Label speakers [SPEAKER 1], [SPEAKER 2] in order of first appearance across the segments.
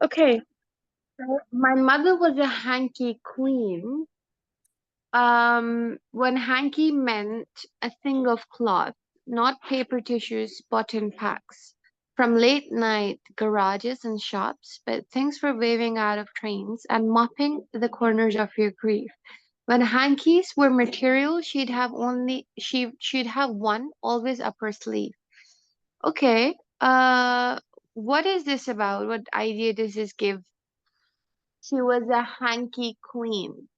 [SPEAKER 1] Okay. So my mother was a hanky queen. When hanky meant a thing of cloth, not paper tissues bought in packs from late night garages and shops, but things for waving out of trains and mopping the corners of your grief. When hankies were material, she'd have one always up her sleeve. Okay. What is this about? What idea does this give? She was a hanky queen.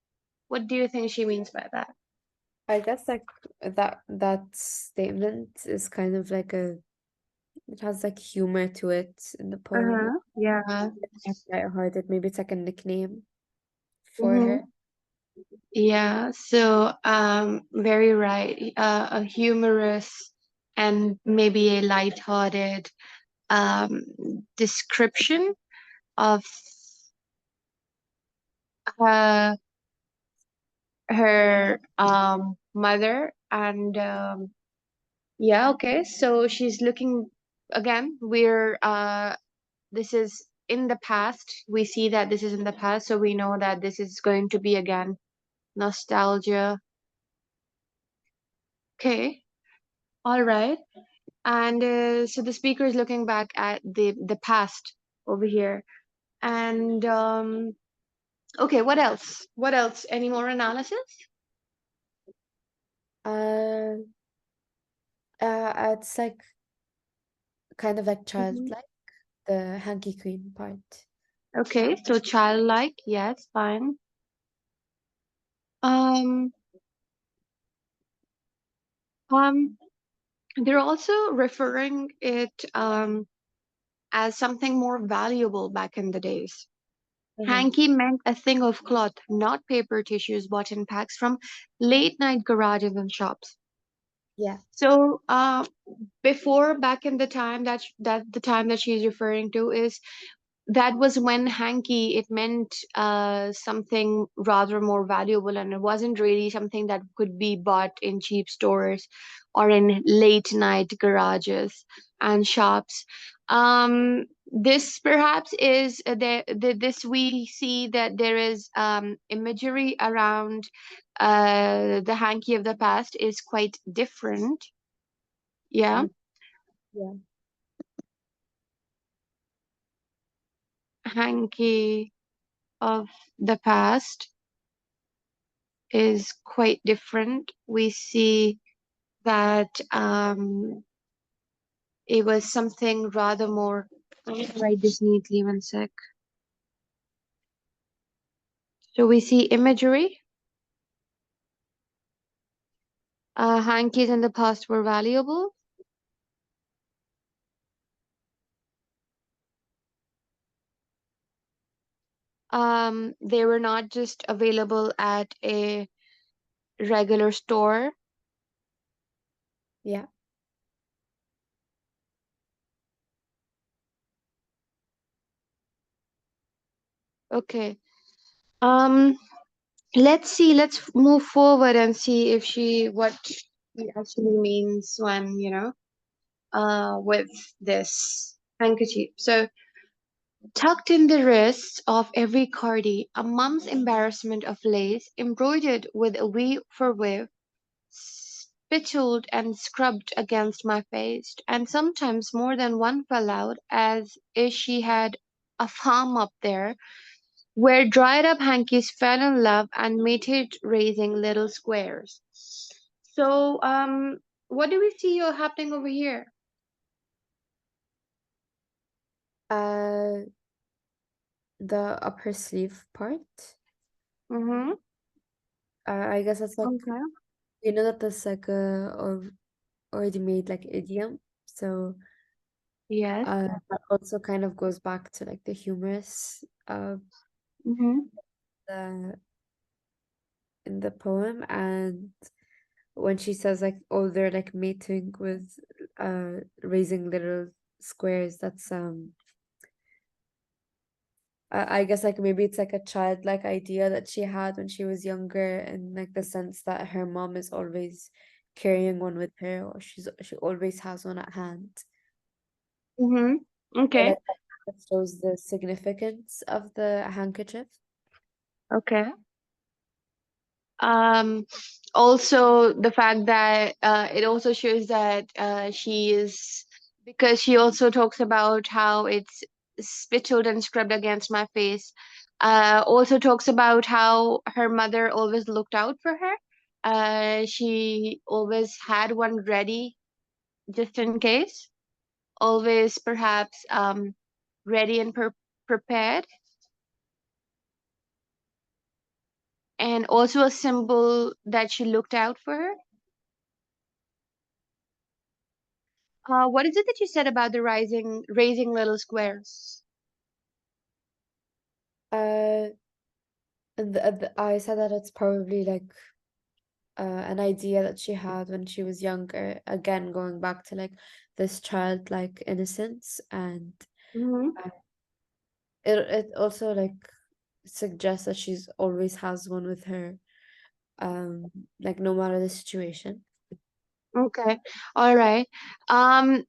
[SPEAKER 1] What do you think she means by that?
[SPEAKER 2] I guess like that statement is kind of like it has like humor to it in the poem.
[SPEAKER 1] Uh-huh. Yeah.
[SPEAKER 2] It's lighthearted. Maybe it's like a nickname for
[SPEAKER 1] Mm-hmm.
[SPEAKER 2] her.
[SPEAKER 1] Yeah. So, very right. A humorous and maybe a lighthearted um description of her mother and yeah. Okay. So she's looking again. This is in the past. We see that this is in the past, so we know that this is going to be again nostalgia. Okay, all right. And so the speaker is looking back at the past over here. And okay, what else? What else? Any more analysis?
[SPEAKER 2] Uh, it's like kind of like
[SPEAKER 1] Hmm.
[SPEAKER 2] childlike, the hanky queen part.
[SPEAKER 1] Okay, so childlike, yes, fine. Um, um, they're also referring it as something more valuable back in the days.
[SPEAKER 2] Uh-huh.
[SPEAKER 1] Hanky meant a thing of cloth, not paper tissues bought in packs from late night garages and shops.
[SPEAKER 2] Yeah.
[SPEAKER 1] So, before back in the time that the time that she's referring to is that was when hanky it meant something rather more valuable, and it wasn't really something that could be bought in cheap stores or in late night garages and shops. This perhaps is this we see that there is imagery around the hanky of the past is quite different. Yeah.
[SPEAKER 2] Mhm. Yeah.
[SPEAKER 1] Hanky of the past is quite different. We see that it was something rather more. Let me write this neatly, one sec. So we see imagery. Hankies in the past were valuable. They were not just available at a regular store.
[SPEAKER 2] Yeah.
[SPEAKER 1] Okay. Um, let's see. Let's move forward and see if she what she actually means when with this handkerchief. So, tucked in the wrists of every cardie, a mum's embarrassment of lace, embroidered with a weave for weave, spittled and scrubbed against my face, and sometimes more than one fell out, as if she had a farm up there, where dried up hankies fell in love and mated, raising little squares. So, what do we see happening over here?
[SPEAKER 2] Uh, the upper sleeve part.
[SPEAKER 1] Mm-hmm.
[SPEAKER 2] I guess it's like
[SPEAKER 1] Okay.
[SPEAKER 2] you know that there's like a or already made like idiom. So
[SPEAKER 1] Yes.
[SPEAKER 2] that also kind of goes back to like the humorous
[SPEAKER 1] Mm-hmm.
[SPEAKER 2] the in the poem, and when she says like, oh, they're like mating with raising little squares, that's I guess like maybe it's like a childlike idea that she had when she was younger, and like the sense that her mom is always carrying one with her, or she always has one at hand.
[SPEAKER 1] Mm-hmm.
[SPEAKER 2] Or like
[SPEAKER 1] Okay.
[SPEAKER 2] that shows the significance of the handkerchief.
[SPEAKER 1] Okay. Um, Also the fact that it also shows that she is, because she also talks about how it's spittled and scrubbed against my face. Also talks about how her mother always looked out for her. She always had one ready just in case, always perhaps ready and prepared, and also a symbol that she looked out for her. What is it that you said about the raising little squares?
[SPEAKER 2] Uh, I said that it's probably like an idea that she had when she was younger. Again, going back to like this childlike innocence, and
[SPEAKER 1] Mm-hmm.
[SPEAKER 2] uh, it also like suggests that she's always has one with her, like no matter the situation.
[SPEAKER 1] Okay. All right. Um,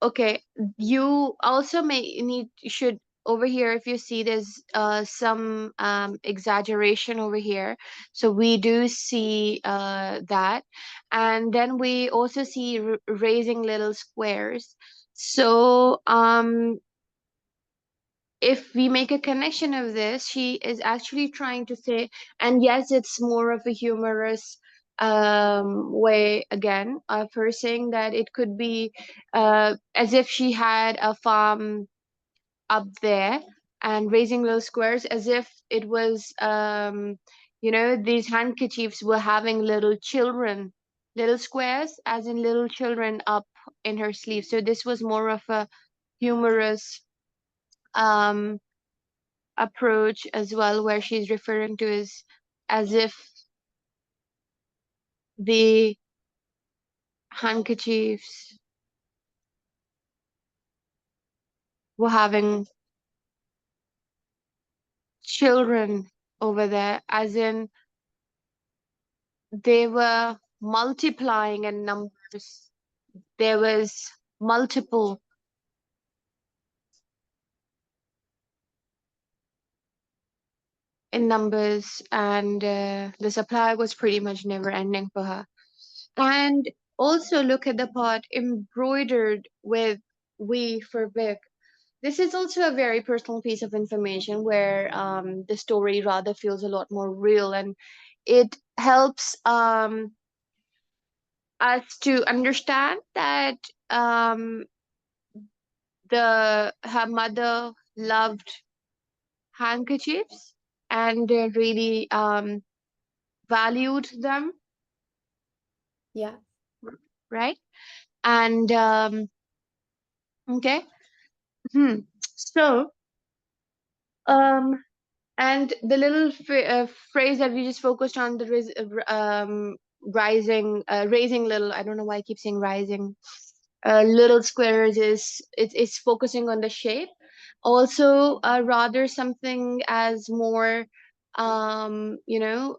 [SPEAKER 1] okay. You also may need should over here, if you see there's some exaggeration over here. So we do see that. And then we also see raising little squares. So if we make a connection of this, she is actually trying to say, and yes, it's more of a humorous way again of her saying that it could be as if she had a farm up there and raising little squares, as if it was, these handkerchiefs were having little children, little squares, as in little children up in her sleeve. So this was more of a humorous um approach as well, where she's referring to is as if the handkerchiefs were having children over there, as in they were multiplying in numbers. There was multiple in numbers, and the supply was pretty much never ending for her. And also look at the part embroidered with "we for Vic." This is also a very personal piece of information where the story rather feels a lot more real, and it helps us to understand that her mother loved handkerchiefs and really valued them,
[SPEAKER 2] Yeah.
[SPEAKER 1] right? And okay, hmm. So um, and the little phrase that we just focused on, the raising little, I don't know why I keep saying rising, little squares, is it's focusing on the shape. Also, rather something as more, you know,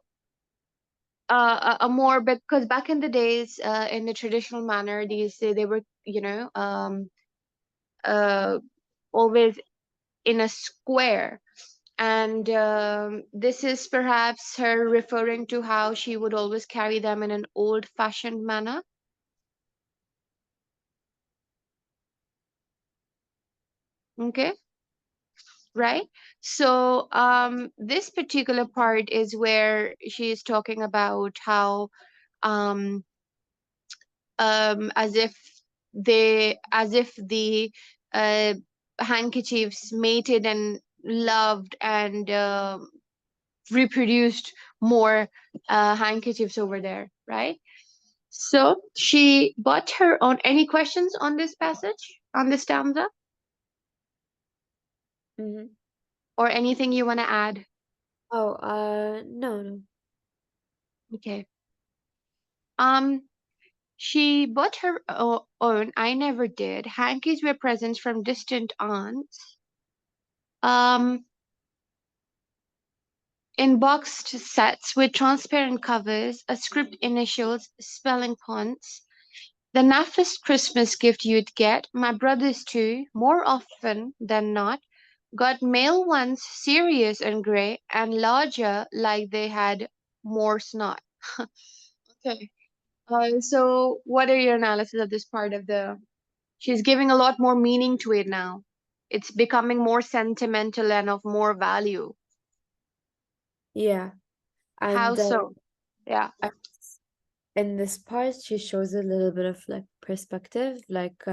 [SPEAKER 1] a more, because back in the days, in the traditional manner, these they were, uh, always in a square. And this is perhaps her referring to how she would always carry them in an old-fashioned manner. Okay, right? So this particular part is where she is talking about how um, as if the uh, handkerchiefs mated and loved and reproduced more handkerchiefs over there, right? So she bought her own. Any questions on this passage, on this stanza,
[SPEAKER 2] Mm-hmm.
[SPEAKER 1] or anything you want to add?
[SPEAKER 2] Oh, no, no.
[SPEAKER 1] Okay. Um, she bought her own. I never did. Hankies were presents from distant aunts. Um, in boxed sets with transparent covers, a script initials, spelling fonts. The toughest Christmas gift you'd get, my brothers too, more often than not, got male ones serious and grey and larger like they had more snot. Okay. So what are your analysis of this part of the she's giving a lot more meaning to it now. It's becoming more sentimental and of more value.
[SPEAKER 2] Yeah.
[SPEAKER 1] How
[SPEAKER 2] And
[SPEAKER 1] so? Yeah.
[SPEAKER 2] I in this part, she shows a little bit of like perspective. Like,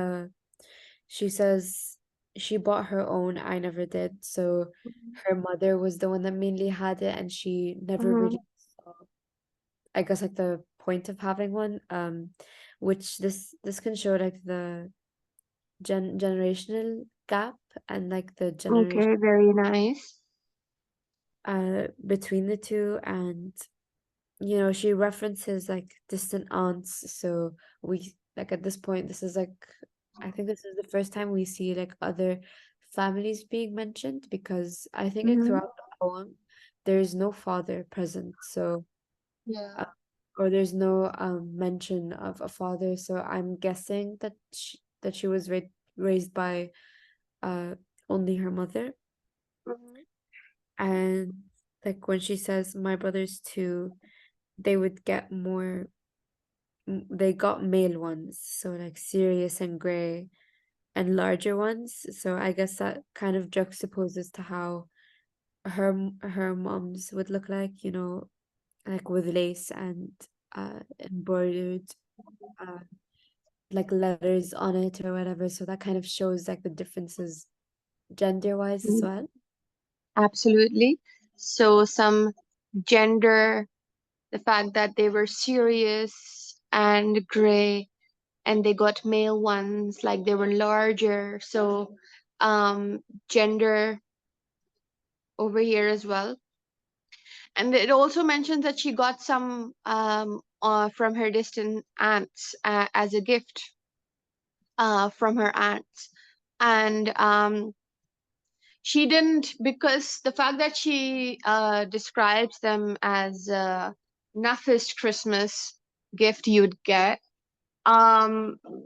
[SPEAKER 2] she says she bought her own, I never did. So her mother was the one that mainly had it, and she never
[SPEAKER 1] Mm-hmm.
[SPEAKER 2] really saw, I guess, like the point of having one. Which this can show like the generational gap and like the generation
[SPEAKER 1] Okay, very nice.
[SPEAKER 2] between the two, and you know, she references like distant aunts. So we like at this point, this is like I think this is the first time we see like other families being mentioned, because I think like
[SPEAKER 1] Mm-hmm.
[SPEAKER 2] throughout the poem there is no father present. So
[SPEAKER 1] Yeah.
[SPEAKER 2] uh, or there's no mention of a father. So I'm guessing that she was raised by uh only her mother.
[SPEAKER 1] Mm-hmm.
[SPEAKER 2] And like when she says my brothers too, they would get more they got male ones, so like serious and gray, and larger ones. So I guess that kind of juxtaposes to how her mom's would look like, you know, like with lace and embroidered uh like letters on it or whatever. So that kind of shows like the differences gender wise as
[SPEAKER 1] Mm-hmm.
[SPEAKER 2] well.
[SPEAKER 1] Absolutely. So some gender, the fact that they were serious and gray, and they got male ones, like they were larger. So gender over here as well. And it also mentions that she got some from her distant aunts as a gift from her aunts. And she didn't, because the fact that she describes them as toughest Christmas gift you'd get,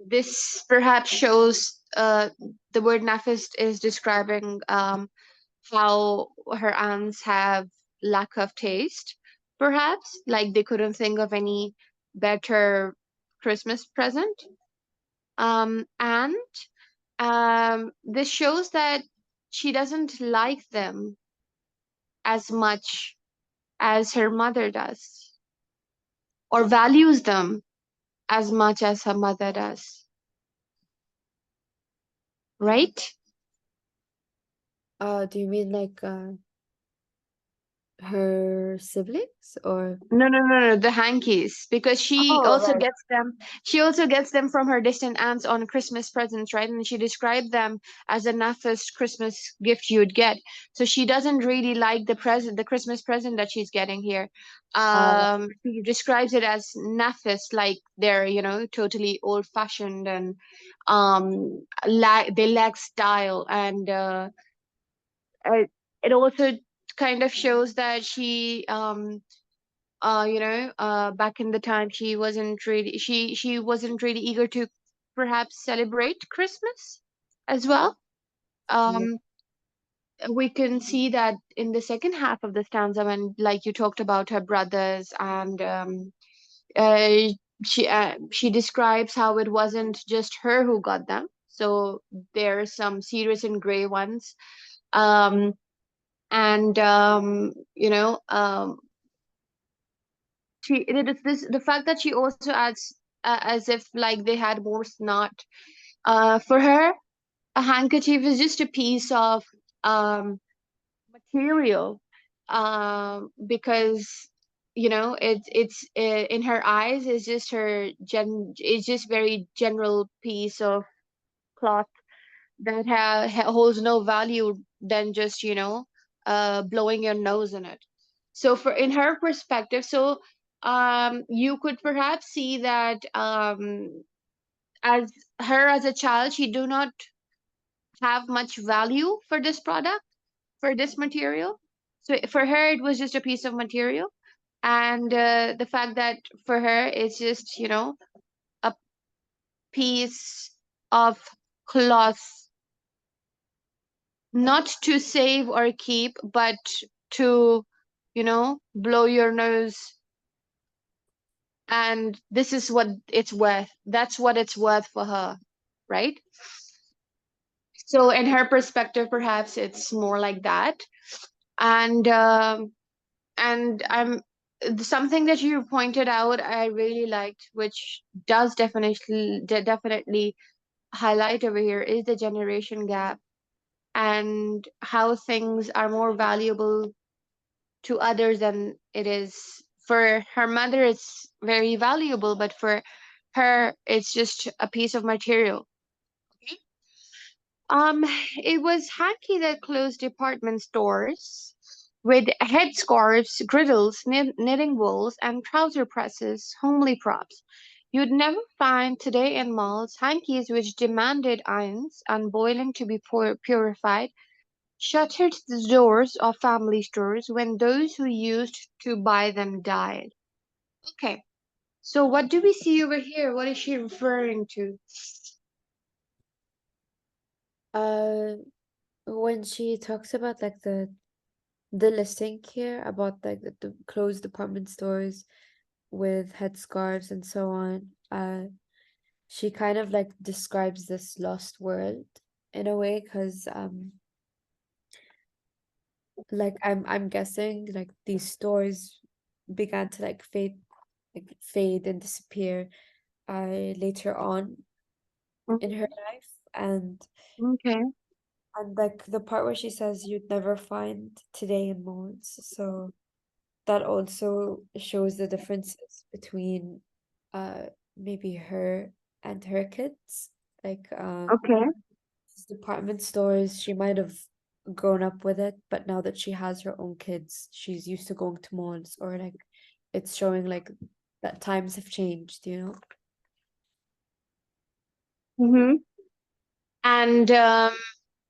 [SPEAKER 1] this perhaps shows the word toughest is describing how her aunts have lack of taste, perhaps, like they couldn't think of any better Christmas present. And this shows that she doesn't like them as much as her mother does, or values them as much as her mother does, right?
[SPEAKER 2] Do you mean like her siblings or
[SPEAKER 1] No, no, no, no, the hankies, because
[SPEAKER 2] oh right.
[SPEAKER 1] she also gets them from her distant aunts on Christmas presents, right? And she described them as the toughest Christmas gift you'd get. So she doesn't really like the Christmas present that she's getting here.
[SPEAKER 2] uh
[SPEAKER 1] She describes it as toughest, like they're, totally old-fashioned and they lack style, and it, it also kind of shows that she back in the time she wasn't really eager to perhaps celebrate Christmas as well.
[SPEAKER 2] yeah.
[SPEAKER 1] um we can see that in the second half of the stanza, when, like, you talked about her brothers, and uh, she describes how it wasn't just her who got them. So there are some serious and gray ones, um and it is this the fact that she also adds as if like they had more snot. For her, a handkerchief is just a piece of um material, because in her eyes it's just it's just very general piece of cloth that holds no value than just blowing your nose in it. So for in her perspective, so you could perhaps see that as as a child, she do not have much value for this product, for this material. So for her it was just a piece of material, and the fact that for her it's just piece of cloth, not to save or keep, but to, blow your nose, and this is what it's worth. That's what it's worth for her, right? So, in her perspective, perhaps it's more like that. And I'm something that you pointed out, I really liked, which does definitely highlight over here, is the generation gap and how things are more valuable to others than it is for her mother. It's very valuable, but for her it's just a piece of material. Okay. It was Hankey that closed department stores with headscarves, griddles, knitting wools, and trouser presses, homely props. You'd never find today in malls hankies which demanded irons and boiling to be purified, shuttered the doors of family stores when those who used to buy them died. Okay, so what do we see over here? What is she referring to?
[SPEAKER 2] Uh, when she talks about like the listing here about like the closed department stores with headscarves and so on, she kind of like describes this lost world in a way, because like I'm guessing like these stores began to fade and disappear later on in her life,
[SPEAKER 1] Okay.
[SPEAKER 2] and like the part where she says you'd never find today in malls, so that also shows the differences between uh maybe her and her kids, like
[SPEAKER 1] Okay.
[SPEAKER 2] department stores, she might have grown up with it, but now that she has her own kids, she's used to going to malls, or like it's showing like that times have changed, you know?
[SPEAKER 1] Mm-hmm. And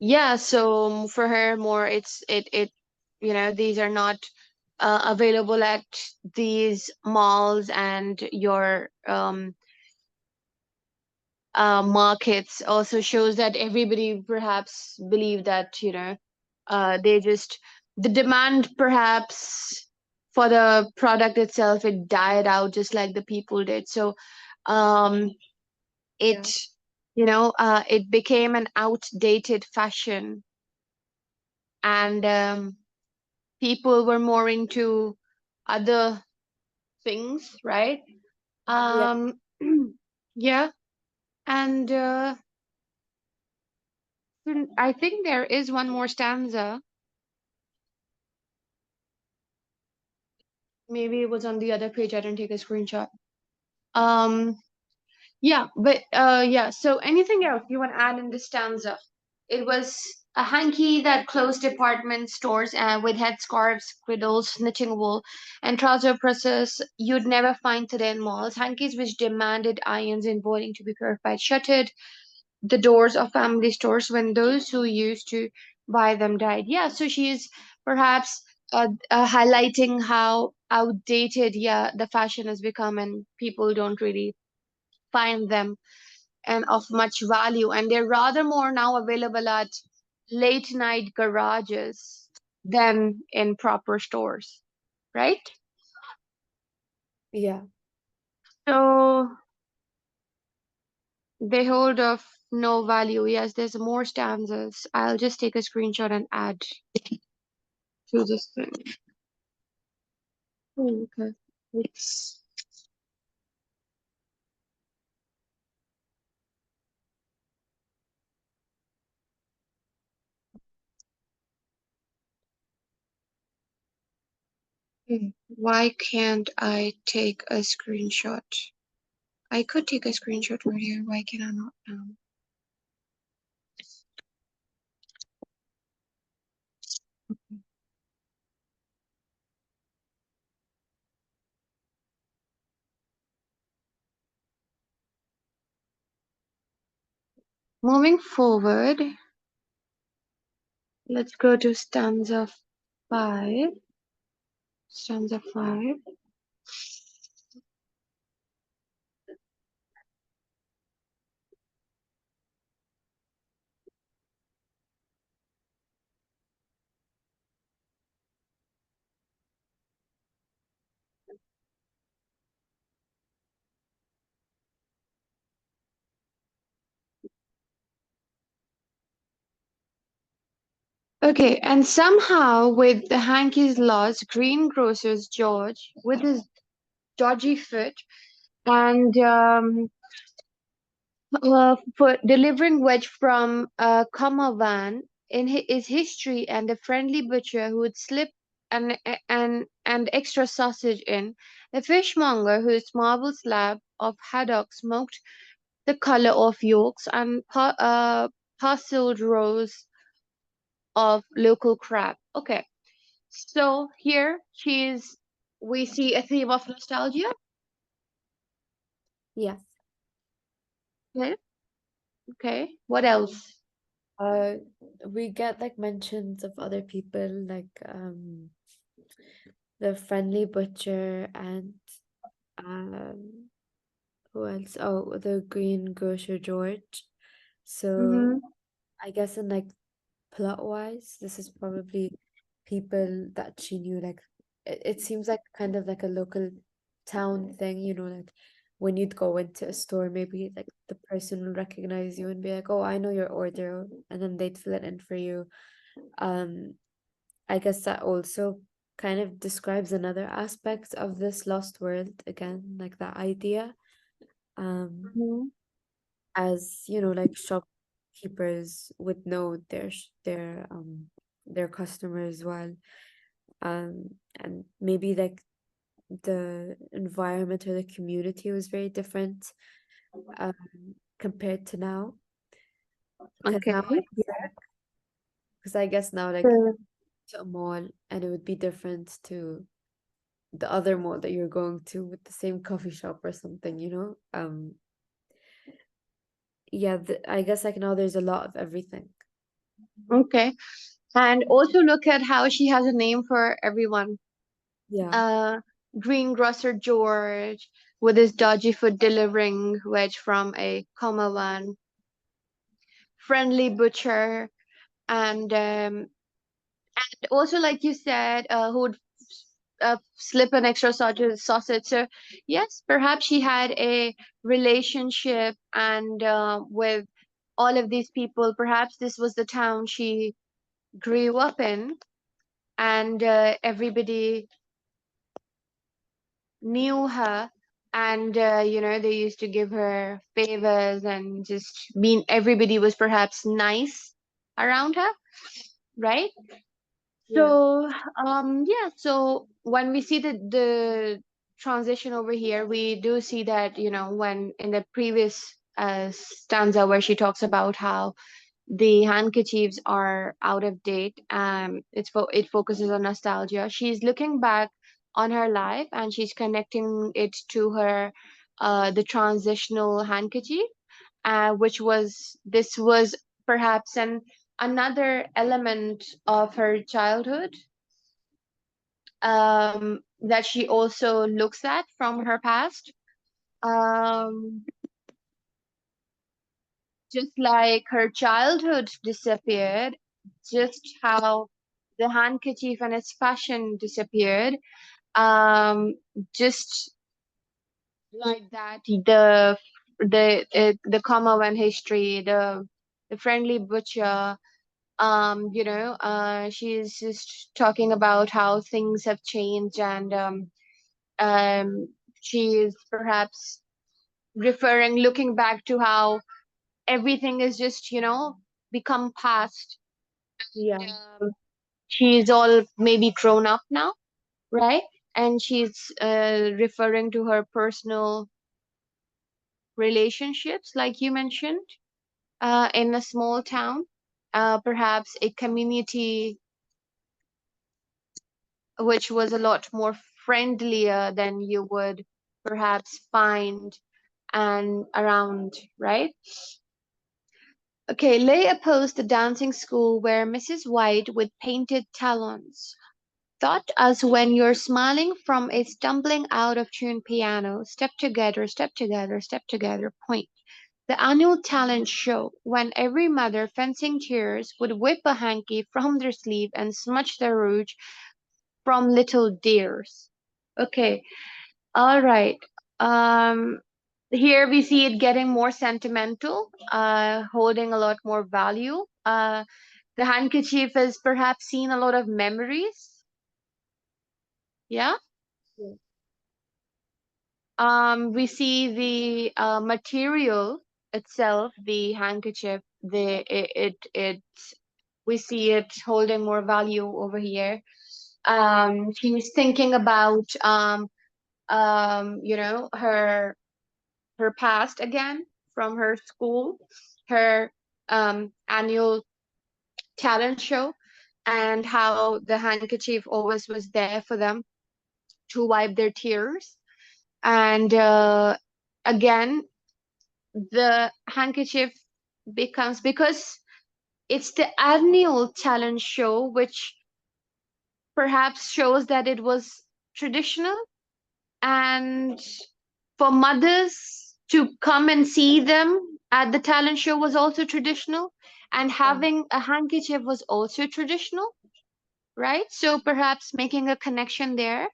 [SPEAKER 1] yeah, so for her more these are not available at these malls and your markets. Also shows that everybody perhaps believe that, they just, the demand perhaps for the product itself, it died out just like the people did. So um it
[SPEAKER 2] Yeah.
[SPEAKER 1] it became an outdated fashion, and people were more into other things, right?
[SPEAKER 2] Yeah.
[SPEAKER 1] um yeah. And I think there is one more stanza. Maybe it was on the other page, I didn't take a screenshot. um Yeah, but yeah, so anything else you want to add in this stanza? It was a hanky that closed department stores with headscarves, griddles, knitting wool, and trouser presses you'd never find today in malls. Hankies which demanded irons and boiling to be purified, shuttered the doors of family stores when those who used to buy them died. Yeah, so she is perhaps highlighting how outdated, yeah, the fashion has become, and people don't really find them and of much value, and they're rather more now available at late night garages than in proper stores, right?
[SPEAKER 2] Yeah.
[SPEAKER 1] So they hold of no value. Yes, there's more stanzas. I'll just take a screenshot and add to this thing. Oh, okay. It's why can't I take a screenshot? I could take a screenshot right here. Why can I not now? Moving forward, let's go to stanza 5. Stanza 5. Okay, and somehow with the hanky's lost, greengrocer's George, with his dodgy foot, and for delivering wedge from comma van is history, and the friendly butcher who would slip and extra sausage in, the fishmonger whose marble slab of haddock smoked the color of yolks, and parceled rows of local crab. Okay, so here she's we see a theme of nostalgia.
[SPEAKER 2] Yes.
[SPEAKER 1] Okay, okay. What else?
[SPEAKER 2] Uh, we get like mentions of other people like the friendly butcher and um who else? Oh, the greengrocer George. So
[SPEAKER 1] Mm-hmm.
[SPEAKER 2] I guess in like plot wise, this is probably people that she knew. Like it seems like kind of like a local town thing, you know, like when you'd go into a store, maybe like the person will recognize you and be like, "Oh, I know your order," and then they'd fill it in for you. Um, I guess that also kind of describes another aspect of this lost world again, like that idea. Um,
[SPEAKER 1] Mm-hmm.
[SPEAKER 2] as you know, like shopkeepers would know their customers well, and maybe like the environment or the community was very different um compared to now, because
[SPEAKER 1] Okay.
[SPEAKER 2] now because I guess now like
[SPEAKER 1] So,
[SPEAKER 2] to a mall and it would be different to the other mall that you're going to with the same coffee shop or something, you know. Yeah, I guess like now there's a lot of everything.
[SPEAKER 1] okay. And also look at how she has a name for everyone.
[SPEAKER 2] Yeah.
[SPEAKER 1] Uh, Greengrocer George with his dodgy foot delivering wedge from a comma van, friendly butcher, and also like you said, who would slip an extra sausage. So yes, perhaps she had a relationship and with all of these people. Perhaps this was the town she grew up in, and everybody knew her, and they used to give her favors, and just mean everybody was perhaps nice around her, right?
[SPEAKER 2] Yeah.
[SPEAKER 1] So yeah, so when we see the transition over here, we do see that, when in the previous stanza where she talks about how the handkerchiefs are out of date. It focuses on nostalgia. She's looking back on her life, and she's connecting it to her the transitional handkerchief, this was perhaps another element of her childhood that she also looks at from her past. Um, just like her childhood disappeared, just how the handkerchief and its fashion disappeared. Um, just like that, the Commonwealth history, the friendly butcher. She's just talking about how things have changed, and um, she is perhaps looking back to how everything is just, become past.
[SPEAKER 2] Yeah.
[SPEAKER 1] Um, she's all maybe grown up now, right? And she's referring to her personal relationships, like you mentioned, in a small town, perhaps a community which was a lot more friendlier than you would perhaps find and around, right? Okay, lay opposed the dancing school where Mrs. White with painted talons thought as when you're smiling from a stumbling out of tune piano, step together, step together, step together, point. The annual talent show, when every mother fencing tears would whip a hanky from their sleeve and smudge the rouge from little dears. Okay, all right. Um, Here we see it getting more sentimental, holding a lot more value. The handkerchief has perhaps seen a lot of memories. Yeah.
[SPEAKER 2] Yeah.
[SPEAKER 1] We see the material itself, the handkerchief, we see it holding more value over here. She's thinking about her past again from her school, her annual talent show, and how the handkerchief always was there for them to wipe their tears. And again, the handkerchief becomes, because it's the annual talent show, which perhaps shows that it was traditional, and for mothers to come and see them at the talent show was also traditional, and
[SPEAKER 2] Yeah.
[SPEAKER 1] having a handkerchief was also traditional, right? So perhaps making a connection there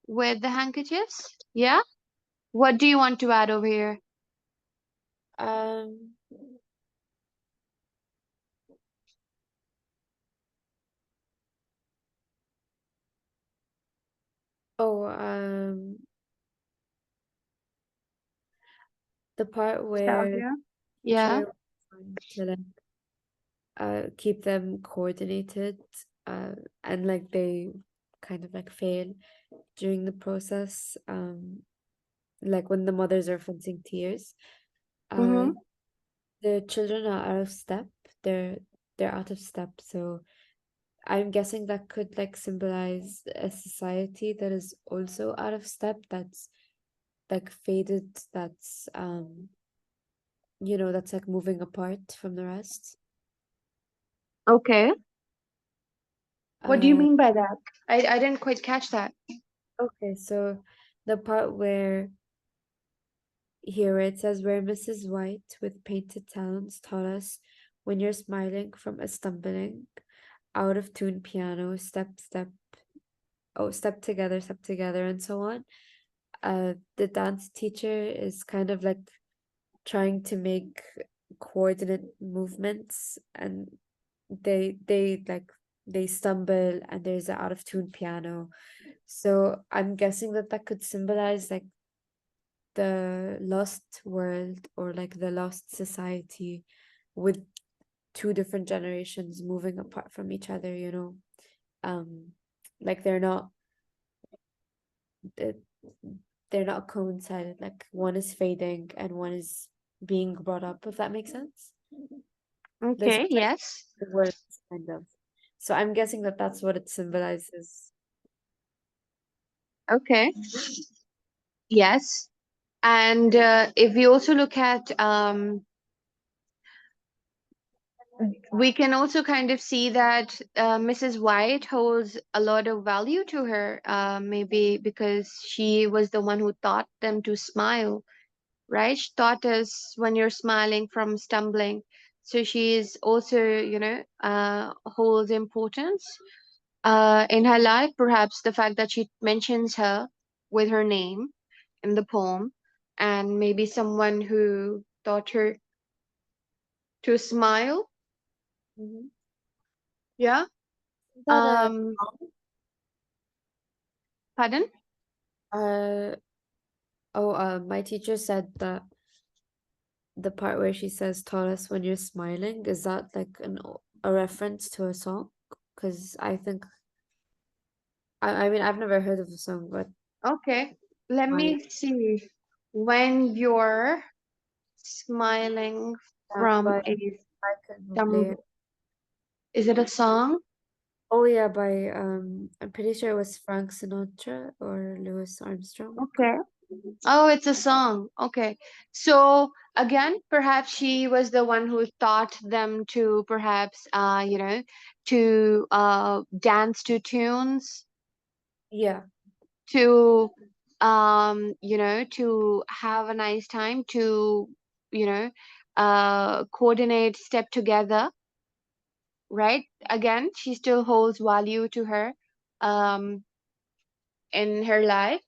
[SPEAKER 1] with the handkerchiefs. Yeah. What do you want to add over here?
[SPEAKER 2] Um, oh, the part where
[SPEAKER 1] Nostalgia. Yeah.
[SPEAKER 2] teacher was trying to like keep them coordinated, and like they kind of like fail during the process, like when the mothers are fencing tears, uh
[SPEAKER 1] Mm-hmm.
[SPEAKER 2] the children are out of step. they're they're out of step, so I'm guessing that could like symbolize a society that is also out of step, that's like faded, that's that's like moving apart from the rest.
[SPEAKER 1] Okay. What do you
[SPEAKER 2] uh
[SPEAKER 1] mean by that? I didn't quite catch that.
[SPEAKER 2] okay, so the part where here it says, where Mrs. White with painted talons taught us, when you're smiling from a stumbling out of tune piano, step, step, oh, step together, and so on. The dance teacher is kind of like trying to make coordinate movements, and they stumble, and there's an out of tune piano. So I'm guessing that that could symbolize like the lost world, or like the lost society, with two different generations moving apart from each other, um like th- they're not coincided, like one is fading and one is being brought up, if that makes sense. There's
[SPEAKER 1] Okay. Yes.
[SPEAKER 2] the words kind of, so I'm guessing that that's what it symbolizes.
[SPEAKER 1] Okay. Yes. And if we also look at, we can also kind of see that Mrs. White holds a lot of value to her, maybe because she was the one who taught them to smile, right? She taught us when you're smiling from stumbling. So she is also, holds importance in her life. Perhaps the fact that she mentions her with her name in the poem, and maybe someone who taught her to smile.
[SPEAKER 2] Mhm.
[SPEAKER 1] Yeah.
[SPEAKER 2] Is that a
[SPEAKER 1] Um, Pardon?
[SPEAKER 2] uh oh, my teacher said that the part where she says, taught us when you're smiling, is that like a reference to a song? Because I think, I mean, I've never heard of the song, but
[SPEAKER 1] Okay. Let
[SPEAKER 2] my
[SPEAKER 1] me see. When you're smiling from
[SPEAKER 2] by
[SPEAKER 1] a
[SPEAKER 2] Michael Bublé.
[SPEAKER 1] stumble. Is it a song?
[SPEAKER 2] Oh yeah, by I'm pretty sure it was Frank Sinatra or Louis Armstrong.
[SPEAKER 1] Okay. Oh, it's a song. Okay. So again, perhaps she was the one who taught them to perhaps to dance to tunes,
[SPEAKER 2] Yeah.
[SPEAKER 1] to to have a nice time, to you know coordinate, step together, right? Again, she still holds value to her um in her life.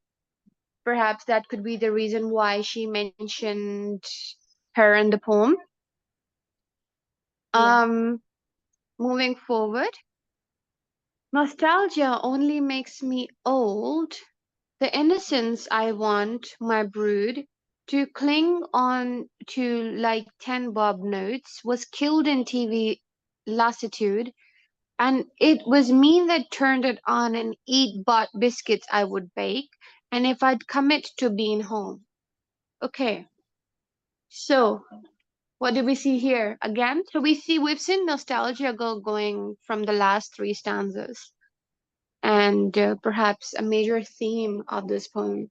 [SPEAKER 1] Perhaps that could be the reason why she mentioned her in the poem.
[SPEAKER 2] Yeah.
[SPEAKER 1] Moving forward, nostalgia only makes me old. The innocence I want my brood to cling on to like 10 bob notes was killed in TV lassitude, and it was me that turned it on and eat bought biscuits I would bake, and if I'd commit to being home. Okay, so what do we see here again? So we've seen nostalgia going from the last three stanzas, and perhaps a major theme of this poem.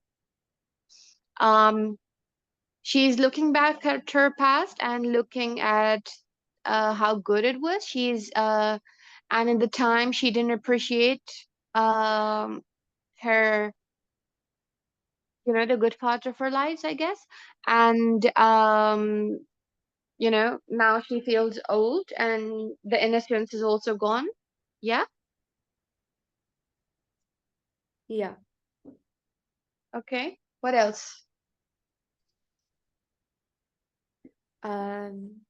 [SPEAKER 1] Um, she's looking back at her past and looking at how good it was. And in the time she didn't appreciate um, her, the good parts of her lives, I guess. And now she feels old and the innocence is also gone. Yeah.
[SPEAKER 2] Yeah.
[SPEAKER 1] Okay. What else?
[SPEAKER 2] Um,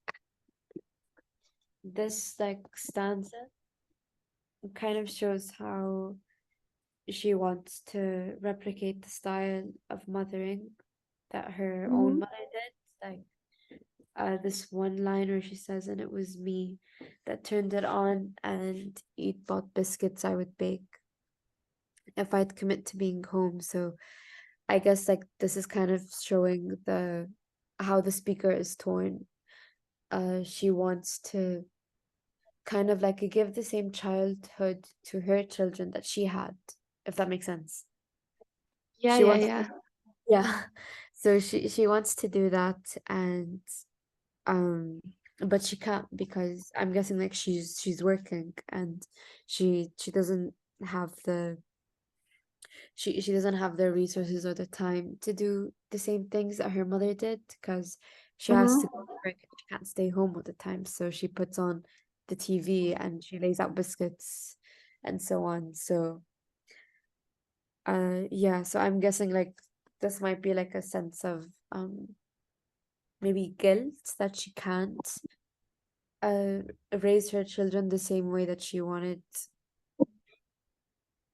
[SPEAKER 2] this like stanza kind of shows how she wants to replicate the style of mothering that her own
[SPEAKER 1] Mm-hmm.
[SPEAKER 2] mother did. Like this one line where she says, "And it was me that turned it on and eat bought biscuits I would bake if I'd commit to being home." So I guess like this is kind of showing the how the speaker is torn. She wants to kind of like give the same childhood to her children that she had, if that makes sense.
[SPEAKER 1] Yeah,
[SPEAKER 2] She
[SPEAKER 1] yeah,
[SPEAKER 2] wants to,
[SPEAKER 1] yeah.
[SPEAKER 2] yeah. So she wants to do that and um but she can't because I'm guessing like she's working and she doesn't have the she doesn't have the resources or the time to do the same things that her mother did because she has to go
[SPEAKER 1] Mm-hmm.
[SPEAKER 2] to work and she can't stay home all the time. So she puts on the TV and she lays out biscuits and so on. So yeah, so I'm guessing like this might be like a sense of maybe guilt that she can't uh raise her children the same way that she wanted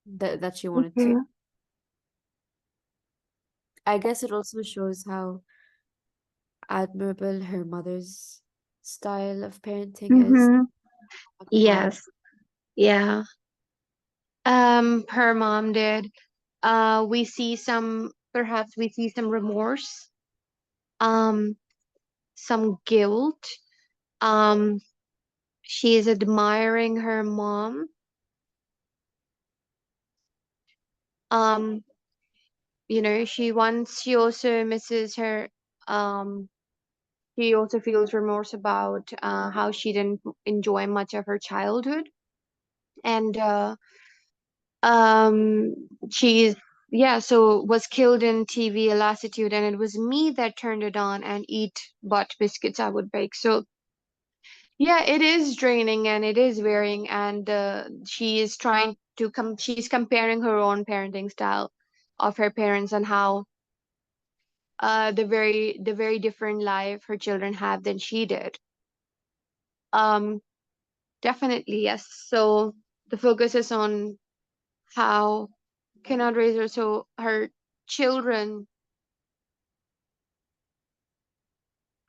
[SPEAKER 2] that she wanted to.
[SPEAKER 1] Mm-hmm.
[SPEAKER 2] I guess it also shows how admirable her mother's style of parenting is.
[SPEAKER 1] Mm-hmm.
[SPEAKER 2] Much more.
[SPEAKER 1] Yes. Yeah. Her mom did. Perhaps we see some remorse, um, some guilt. Um, she is admiring her mom. Um, she also misses her, um, she also feels remorse about how she didn't enjoy much of her childhood. And um she's yeah, so was killed in TV lassitude, and it was me that turned it on and eat bought biscuits I would bake. So yeah, it is draining and it is wearing, and she is trying to she's comparing her own parenting style of her parents and how the very different life her children have than she did. um Definitely, yes. So the focus is on how cannot raise her, so her children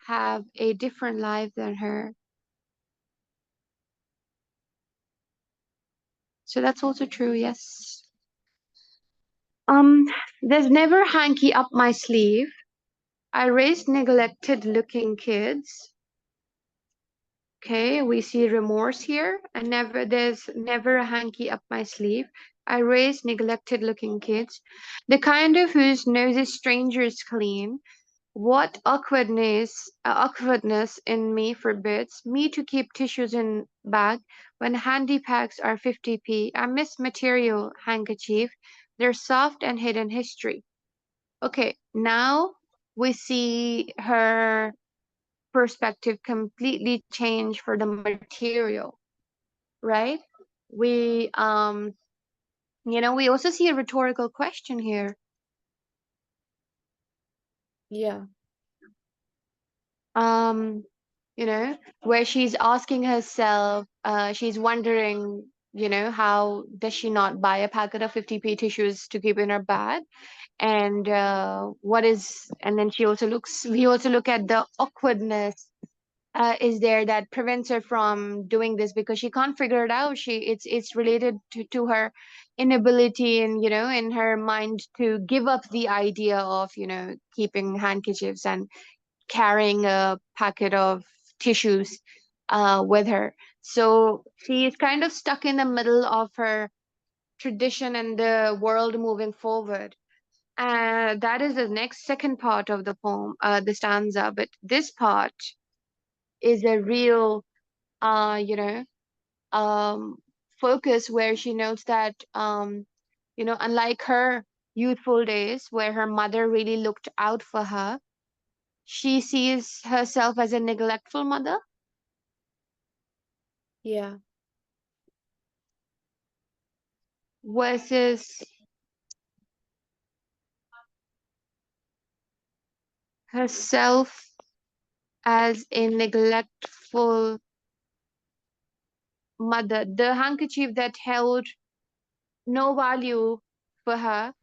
[SPEAKER 1] have a different life than her. So that's also true, yes. Um, there's never hanky up my sleeve. I raised neglected looking kids. Okay, we see remorse here, and there's never a hanky up my sleeve. I raised neglected looking kids, the kind of whose noses strangers clean. What awkwardness in me forbids me to keep tissues in bag when handy packs are 50p. I miss material handkerchief. They're soft and hidden history. Okay, now we see her perspective completely change for the material, right? We we also see a rhetorical question here.
[SPEAKER 2] Yeah.
[SPEAKER 1] Um where she's asking herself, she's wondering, how does she not buy a packet of 50p tissues to keep in her bag? And and then we also look at the awkwardness is there that prevents her from doing this because she can't figure it out. It's related to her inability and in her mind to give up the idea of keeping handkerchiefs and carrying a packet of tissues with her. So she is kind of stuck in the middle of her tradition and the world moving forward. That is the next second part of the poem, the stanza. But this part is a real, uh, you know, um, focus where she notes that, unlike her youthful days where her mother really looked out for her, she sees herself as a neglectful mother
[SPEAKER 2] Yeah.
[SPEAKER 1] versus herself as a neglectful mother. The handkerchief that held no value for her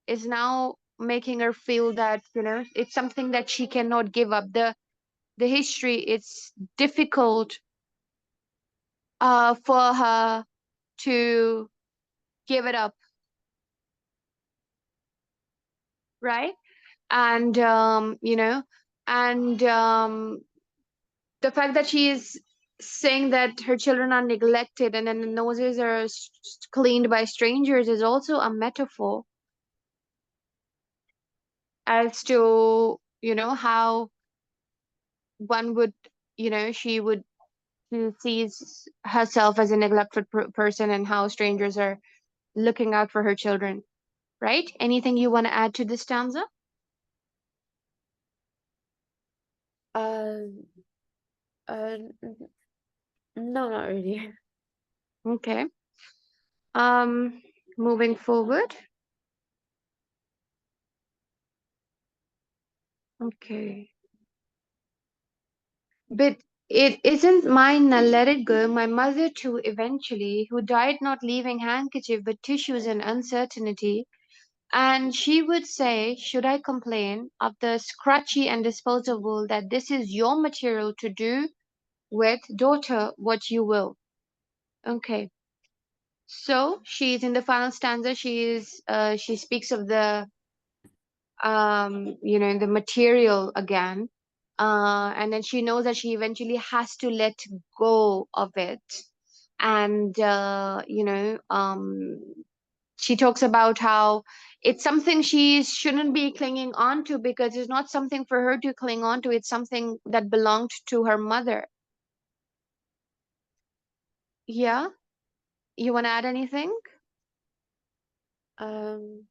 [SPEAKER 1] is now making her feel that it's something that she cannot give up. The history, it's difficult for her to give it up, right? And and the fact that she is saying that her children are neglected and then the noses are cleaned by strangers is also a metaphor as to how one would she would she sees herself as a neglected person and how strangers are looking out for her children, right? Anything you want to add to this stanza?
[SPEAKER 2] Um, no, not really.
[SPEAKER 1] Okay. Um, moving forward. Okay. But it isn't mine, now let it go. My mother too, eventually, who died not leaving handkerchief but tissues and uncertainty. And she would say, should I complain of the scratchy and disposable, that this is your material to do with, daughter, what you will. Okay. So she's in the final stanza. She speaks of the material again, and then she knows that she eventually has to let go of it, and she talks about how it's something she shouldn't be clinging on to because it's not something for her to cling on to. It's something that belonged to her mother. Yeah, you want to add anything?
[SPEAKER 2] Um,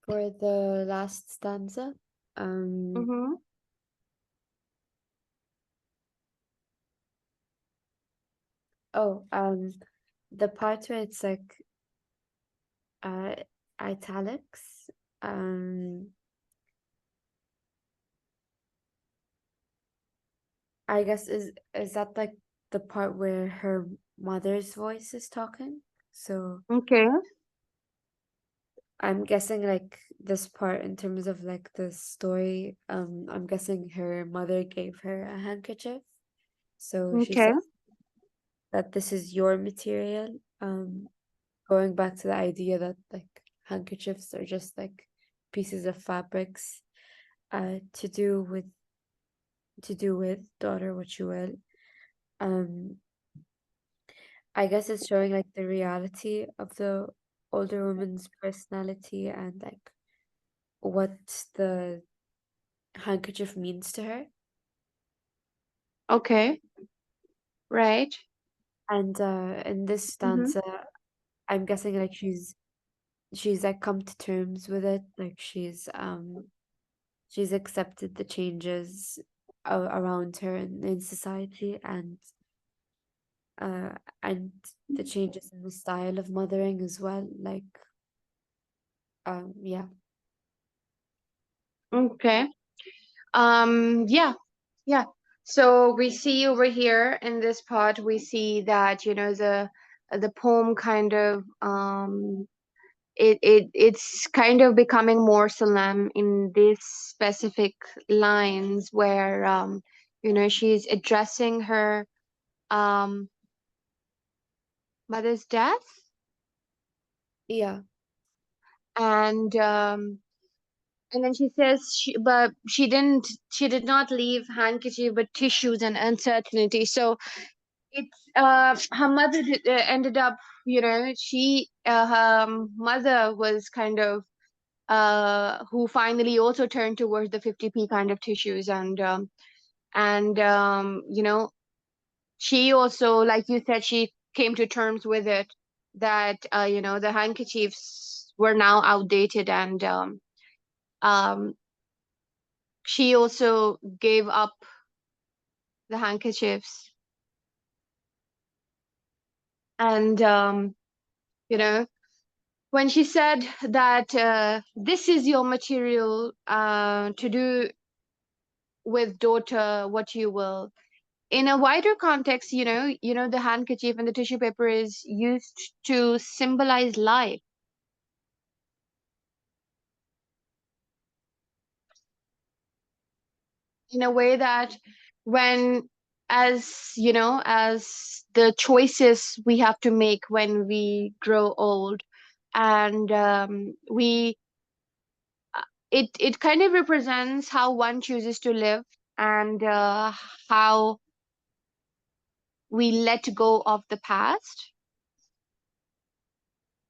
[SPEAKER 2] for the last stanza, um,
[SPEAKER 1] Mm-hmm.
[SPEAKER 2] oh, the part where it's like uh italics, um, I guess is that like the part where her mother's voice is talking? So
[SPEAKER 1] Okay.
[SPEAKER 2] I'm guessing like this part in terms of like the story, I'm guessing her mother gave her a handkerchief. So she
[SPEAKER 1] Okay.
[SPEAKER 2] said that this is your material. Going back to the idea that like handkerchiefs are just like pieces of fabrics, to do with daughter what you will. Um, I guess it's showing like the reality of the older woman's personality and like what the handkerchief means to her.
[SPEAKER 1] Okay. Right.
[SPEAKER 2] And in this
[SPEAKER 1] Mm-hmm.
[SPEAKER 2] stanza, I'm guessing like she's like come to terms with it. Like she's accepted the changes around her in society uh and the changes in the style of mothering as well. Like yeah.
[SPEAKER 1] Okay. Yeah, yeah. So we see over here in this part, we see that, the poem kind of it's kind of becoming more solemn in these specific lines where she's addressing her um mother's death,
[SPEAKER 2] Yeah.
[SPEAKER 1] and and then she says but she did not leave handkerchief but tissues and uncertainty. So it's her mother ended up, her mother was kind of who finally also turned towards the 50p kind of tissues, and she also, like you said, she came to terms with it, that the handkerchiefs were now outdated, and um she also gave up the handkerchiefs, and you know when she said that this is your material, to do with daughter what you will. In a wider context, the handkerchief and the tissue paper is used to symbolize life in a way that, when as the choices we have to make when we grow old, and we it kind of represents how one chooses to live, and how we let go of the past.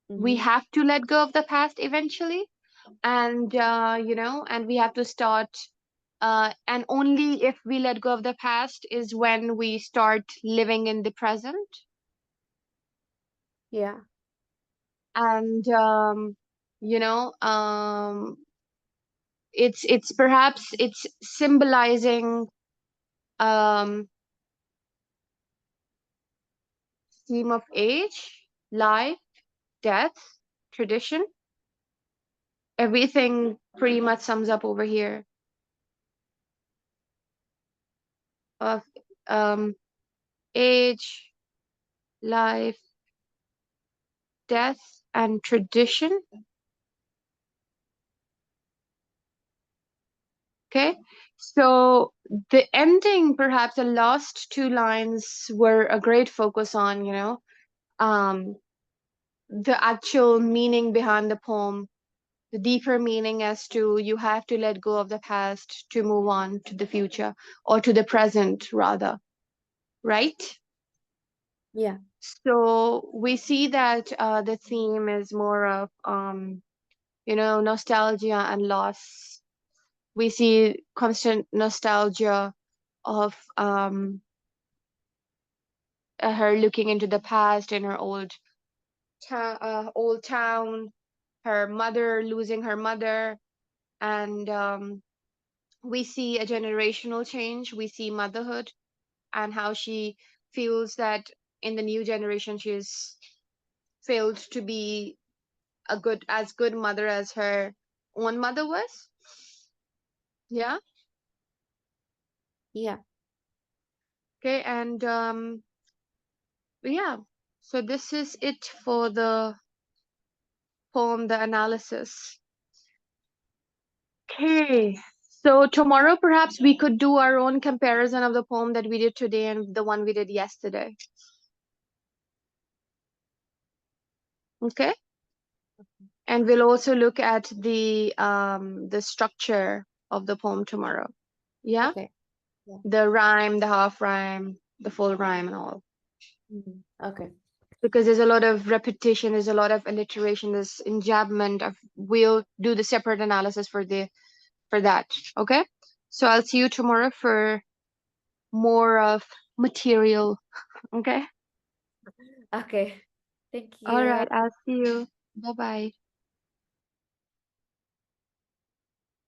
[SPEAKER 1] We
[SPEAKER 2] Mm-hmm.
[SPEAKER 1] have to let go of the past eventually, and and we have to start, and only if we let go of the past is when we start living in the present.
[SPEAKER 2] Yeah.
[SPEAKER 1] And you know um it's perhaps it's symbolizing um theme of age, life, death, tradition. Everything pretty much sums up over here of um age, life, death, and tradition. Okay, so the ending, perhaps the last two lines, were a great focus on, um, the actual meaning behind the poem, the deeper meaning as to you have to let go of the past to move on to the future, or to the present rather, right?
[SPEAKER 2] Yeah.
[SPEAKER 1] So we see that the theme is more of, nostalgia and loss. We see constant nostalgia of her looking into the past in her old town, her mother losing her mother, and we see a generational change. We see motherhood and how she feels that in the new generation she's failed to be a good mother as her own mother was. Yeah.
[SPEAKER 2] Yeah.
[SPEAKER 1] Okay, and yeah. So this is it for the poem, the analysis. Okay. So tomorrow perhaps we could do our own comparison of the poem that we did today and the one we did yesterday. Okay? And we'll also look at the structure of the poem tomorrow. Yeah?
[SPEAKER 2] Okay. Yeah.
[SPEAKER 1] The rhyme, the half rhyme, the full rhyme and all.
[SPEAKER 2] Mm-hmm. Okay.
[SPEAKER 1] Because there's a lot of repetition, there's a lot of alliteration, there's enjambment of, we'll do the separate analysis for that. Okay? So I'll see you tomorrow for more of material. Okay?
[SPEAKER 2] Okay. Thank
[SPEAKER 1] All
[SPEAKER 2] you.
[SPEAKER 1] right, I'll see you. Bye bye.